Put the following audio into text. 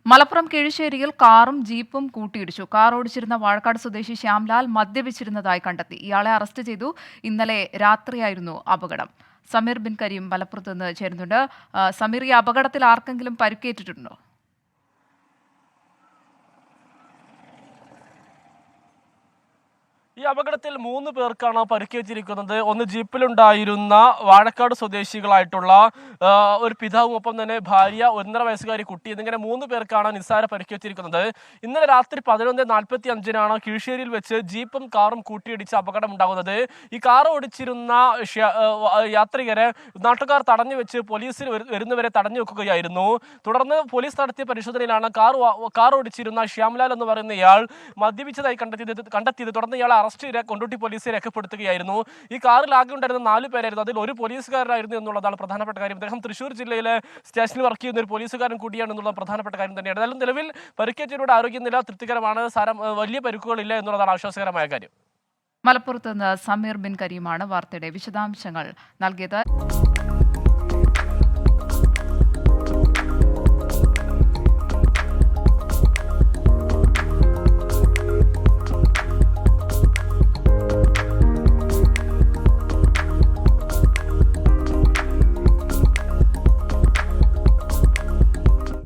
മലപ്പുറം കിഴിശ്ശേരിയിൽ കാറും ജീപ്പും കൂട്ടിയിടിച്ചു. കാർ ഓടിച്ചിരുന്ന വാഴക്കാട് സ്വദേശി ശ്യാംലാൽ മദ്യപിച്ചിരുന്നതായി കണ്ടെത്തി. ഇയാളെ അറസ്റ്റ് ചെയ്തു. ഇന്നലെ രാത്രിയായിരുന്നു അപകടം. സമീർ ബിൻ കരീം മലപ്പുറത്ത് നിന്ന് ചേരുന്നുണ്ട്. സമീർ, ഈ അപകടത്തിൽ ആർക്കെങ്കിലും പരിക്കേറ്റിട്ടുണ്ടോ? ഈ അപകടത്തിൽ 3 പേർക്കാണ് പരിക്കേറ്റിരിക്കുന്നത്. ഒന്ന് ജീപ്പിലുണ്ടായിരുന്ന വാഴക്കാട് സ്വദേശികളായിട്ടുള്ള ഒരു പിതാവും ഒപ്പം തന്നെ ഭാര്യ, 1.5 വയസ്സുകാരി കുട്ടി എന്നിങ്ങനെ 3 പേർക്കാണ് നിസ്സാര പരിക്കേറ്റിരിക്കുന്നത്. ഇന്നലെ രാത്രി 11:45 കീഴ്ശ്ശേരിയിൽ വെച്ച് ജീപ്പും കാറും കൂട്ടിയിടിച്ച് അപകടം ഉണ്ടാകുന്നത്. ഈ കാർ ഓടിച്ചിരുന്ന യാത്രികരെ നാട്ടുകാർ തടഞ്ഞു വെച്ച് പോലീസിൽ വരുന്നവരെ തടഞ്ഞു വെക്കുകയായിരുന്നു. തുടർന്ന് പോലീസ് നടത്തിയ പരിശോധനയിലാണ് കാർ ഓടിച്ചിരുന്ന ശ്യാംലാൽ എന്ന് പറയുന്ന ഇയാൾ മദ്യപിച്ചതായി കണ്ടെത്തിയത്. തുടർന്ന് ഇയാളെ കൊണ്ടോട്ടി പോലീസ് രേഖപ്പെടുത്തുകയായിരുന്നു. ഈ കാറിൽ ആകെ ഉണ്ടായിരുന്ന 4 പേരായിരുന്നു. അതിൽ ഒരു പോലീസുകാരനായിരുന്നു എന്നുള്ളതാണ് പ്രധാനപ്പെട്ട കാര്യം. അദ്ദേഹം തൃശ്ശൂർ ജില്ലയിലെ സ്റ്റേഷനിൽ വർക്ക് ചെയ്യുന്ന ഒരു പോലീസുകാരൻ കൂടിയാണ് എന്നുള്ള പ്രധാനപ്പെട്ട കാര്യം തന്നെയാണ്. ഏതായാലും നിലവിൽ പരിക്കേറ്റവരുടെ ആരോഗ്യനില തൃപ്തികരമാണ്. വലിയ പരിക്കുകളില്ല എന്നുള്ളതാണ് ആശ്വാസകരമായ കാര്യം. മലപ്പുറത്ത് നിന്ന് സമീർ ബിൻ കരീമാണ് വാർത്തയുടെ വിശദാംശങ്ങൾ നൽകിയത്.